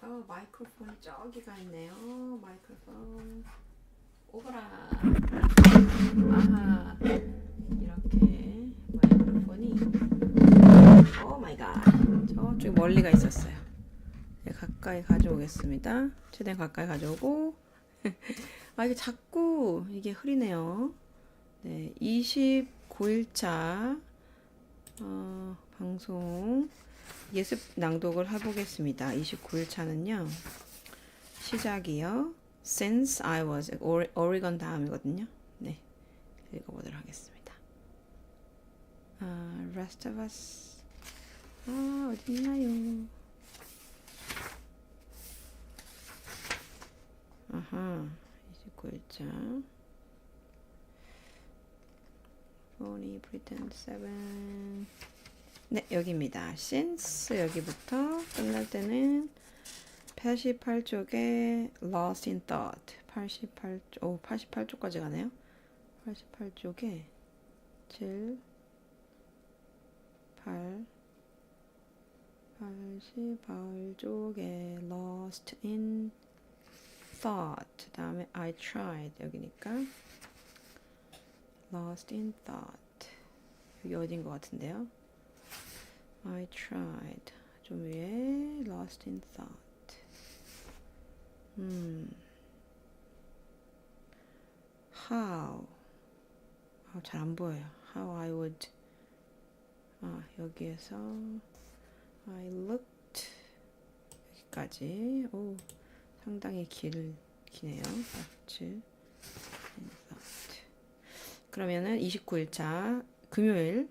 마이크로폰이 저기가 있네요. 마이크로폰 오거라. 아하, 이렇게 마이크로폰이 오 마이 갓 저쪽 멀리가 있었어요. 네, 가까이 가져오겠습니다. 최대한 가까이 가져오고 이게 자꾸 이게 흐리네요. 네, 29일차 방송 예습 낭독을 해보겠습니다. 29일차는요. 시작이요. Since I was 오리건 다음이거든요. 네, 읽어보도록 하겠습니다. Rest of us. 어딨나요? 아하, 29일차. Phony Pretend 7. 네, 여기입니다. Since 여기부터 끝날 때는 88쪽에 Lost in Thought 88쪽까지 가네요. 88쪽에 7 8 88쪽에 Lost in Thought 다음에 I tried 여기니까 Lost in Thought 여기 어딘 것 같은데요. I tried 좀 위에 Lost in Thought How 잘 안 보여요. How I would 여기에서 I looked 여기까지 상당히 기네요. 그러면은 29일차 금요일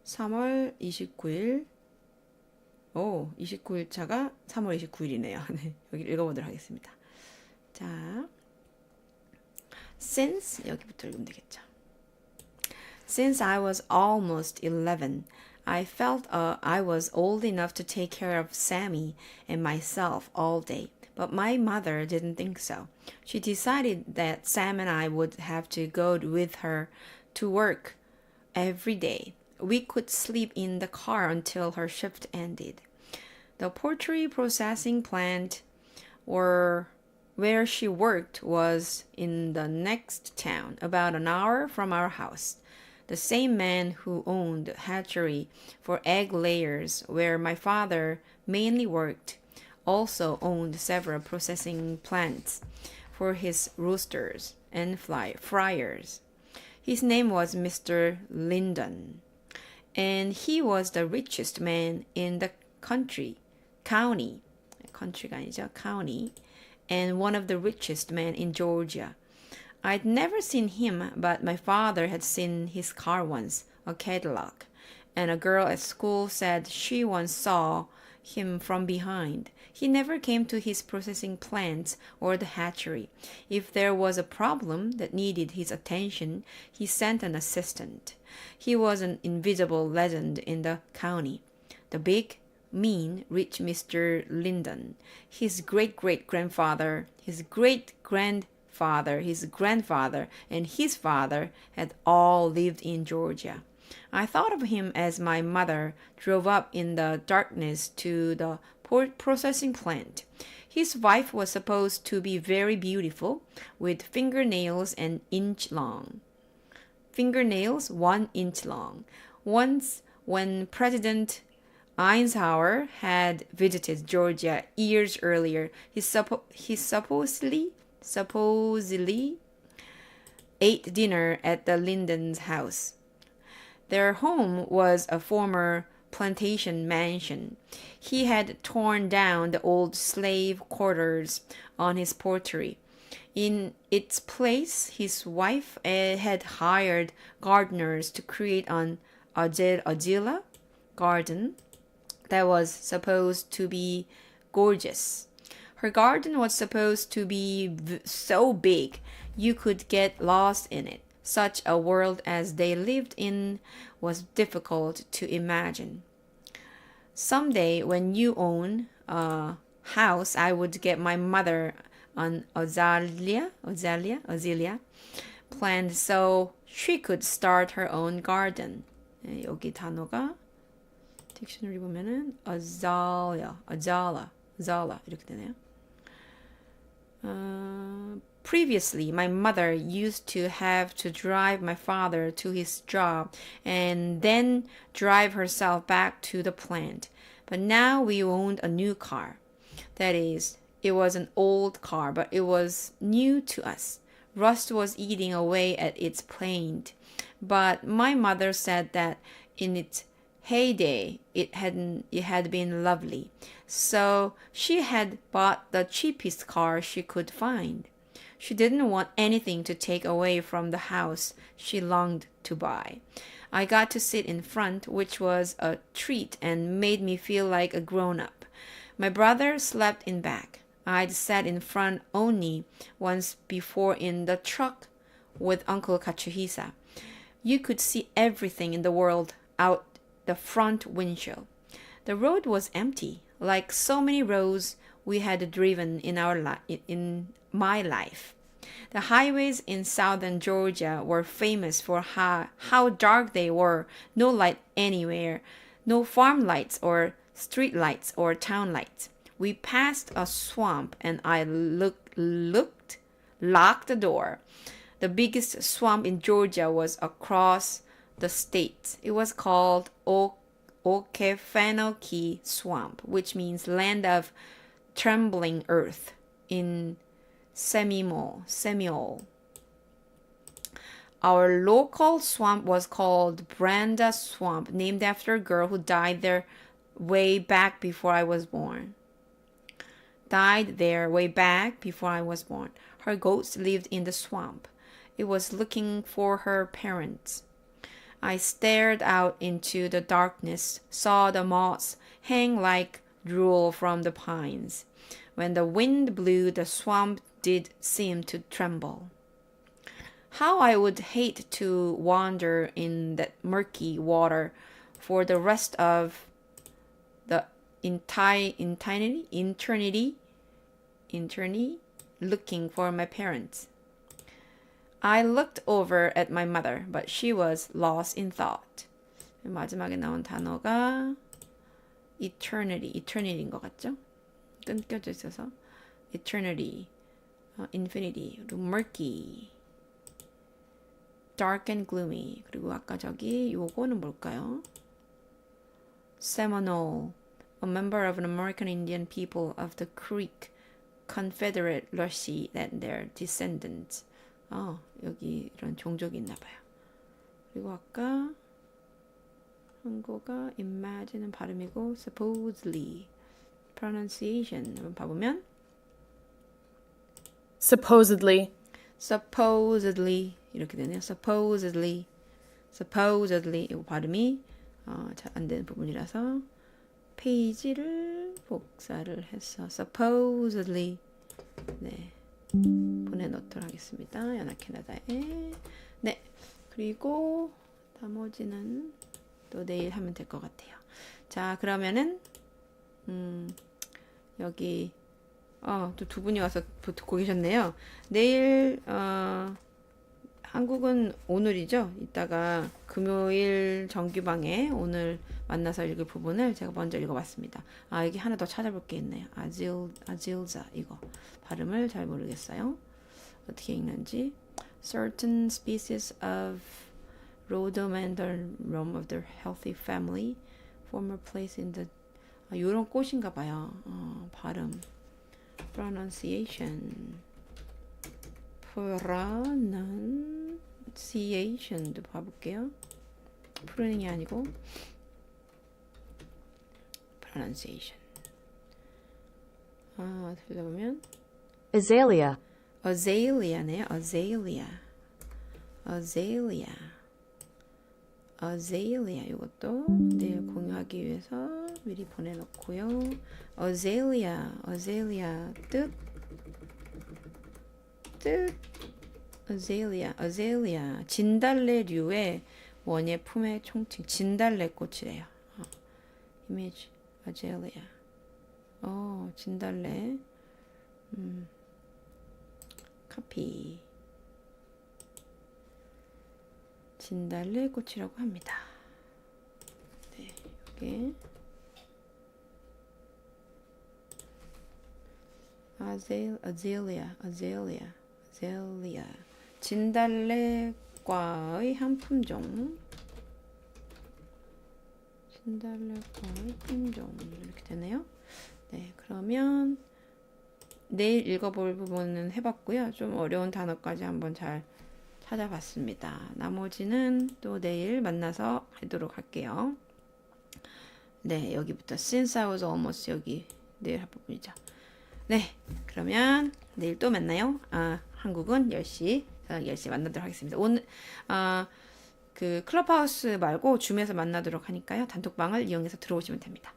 3월 29일 29일차가 3월 29일이네요. 네, 여기 읽어보도록 하겠습니다. 자, Since 여기부터 읽으면 되겠죠. Since I was almost 11, I felt I was old enough to take care of Sammy and myself all day. But my mother didn't think so. She decided that Sam and I would have to go with her to work every day. We could sleep in the car until her shift ended. The poultry processing plant where she worked was in the next town, about an hour from our house. The same man who owned the hatchery for egg layers where my father mainly worked also owned several processing plants for his roosters and fryers. His name was Mr. Linden, and he was the richest man in the county, and one of the richest men in Georgia. I'd never seen him, but my father had seen his car once, a Cadillac, and a girl at school said she once saw him from behind. He never came to his processing plants or the hatchery. If there was a problem that needed his attention, he sent an assistant. He was an invisible legend in the county. The big, mean, rich Mr. Linden, his great-great-grandfather, his great-grandfather, his grandfather, and his father had all lived in Georgia. I thought of him as my mother drove up in the darkness to the pork processing plant. His wife was supposed to be very beautiful, with fingernails 1 inch long. Once, when President Eisenhower had visited Georgia years earlier, he supposedly ate dinner at the Linden's house. Their home was a former plantation mansion. He had torn down the old slave quarters on his poultry. In its place, his wife had hired gardeners to create an azalea garden that was supposed to be gorgeous. Her garden was supposed to be so big you could get lost in it. Such a world as they lived in was difficult to imagine. Someday, when you own a house, I would get my mother an azalea plant so she could start her own garden. 여기 단어가 딕셔너리 보면은 azalea Zala 이렇게 되네요. Previously, my mother used to have to drive my father to his job and then drive herself back to the plant. But now we owned a new car. That is, it was an old car, but it was new to us. Rust was eating away at its paint. But my mother said that in its heyday, it had been lovely. So she had bought the cheapest car she could find. She didn't want anything to take away from the house she longed to buy. I got to sit in front, which was a treat and made me feel like a grown-up. My brother slept in back. I'd sat in front only once before in the truck with Uncle Katsuhisa. You could see everything in the world out the front windshield. The road was empty, like so many roads we had driven in my life. The highways in southern Georgia were famous for how dark they were. No light anywhere, no farm lights or street lights or town lights. We passed a swamp and I locked the door. The biggest swamp in Georgia was across the state. It was called Okefenokee Swamp, which means land of trembling earth in Seminole. Our local swamp was called Branda Swamp, named after a girl who died there way back before I was born. Her goats lived in the swamp. It was looking for her parents. I stared out into the darkness, saw the moss hang like drool from the pines. When the wind blew, the swamp did seem to tremble. How I would hate to wander in that murky water for the rest of the eternity, looking for my parents. I looked over at my mother, but she was lost in thought. 마지막에 나온 단어가 eternity인 것 같죠? 끊겨져 있어서 eternity, infinity, 그리고 murky, dark and gloomy. 그리고 아까 저기 요거는 뭘까요? Seminole, a member of an American Indian people of the Creek Confederacy and their descendants. 여기 이런 종족이 있나 봐요. 그리고 아까 한국어가 imagine은 발음이고 supposedly pronunciation 한번 봐보면 supposedly 이렇게 되네요. supposedly 이거 발음이 잘 안 되는 부분이라서 페이지를 복사를 해서 supposedly 네 보내놓도록 하겠습니다. 연합 캐나다에. 네, 그리고 나머지는 또 내일 하면 될 것 같아요. 자, 그러면은 여기 또 두 분이 와서 듣고 계셨네요. 내일 한국은 오늘이죠. 이따가 금요일 정규방에 오늘 만나서 읽을 부분을 제가 먼저 읽어봤습니다. 여기 하나 더 찾아볼 게 있네요. 아질자 이거 발음을 잘 모르겠어요. 어떻게 읽는지. Certain species of rhododendron of the healthy family form a place in the 요런 꽃인가 봐요. 발음 pronunciation도 봐볼게요. 프로닝이 아니고 pronunciation. 들려보면 azalea네요. azalea 이것도 내일 공유하기 위해서 미리 보내놓고요. azalea 뜻 azalea 진달래류의 원예품의 총칭 진달래꽃이래요. 이미지 azalea 진달래 카피 진달래꽃이라고 합니다. 네, 이게 아젤리아. 진달래과의 한 품종. 진달래과의 품종. 이렇게 되네요. 네, 그러면 내일 읽어볼 부분은 해봤고요. 좀 어려운 단어까지 한번 잘 찾아봤습니다. 나머지는 또 내일 만나서 하도록 할게요. 네, 여기부터 Since I was almost 여기 내일 할 부분이죠. 네, 그러면 내일 또 만나요. 한국은 10시, 저녁 10시 만나도록 하겠습니다. 오늘 그 클럽하우스 말고 줌에서 만나도록 하니까요. 단톡방을 이용해서 들어오시면 됩니다.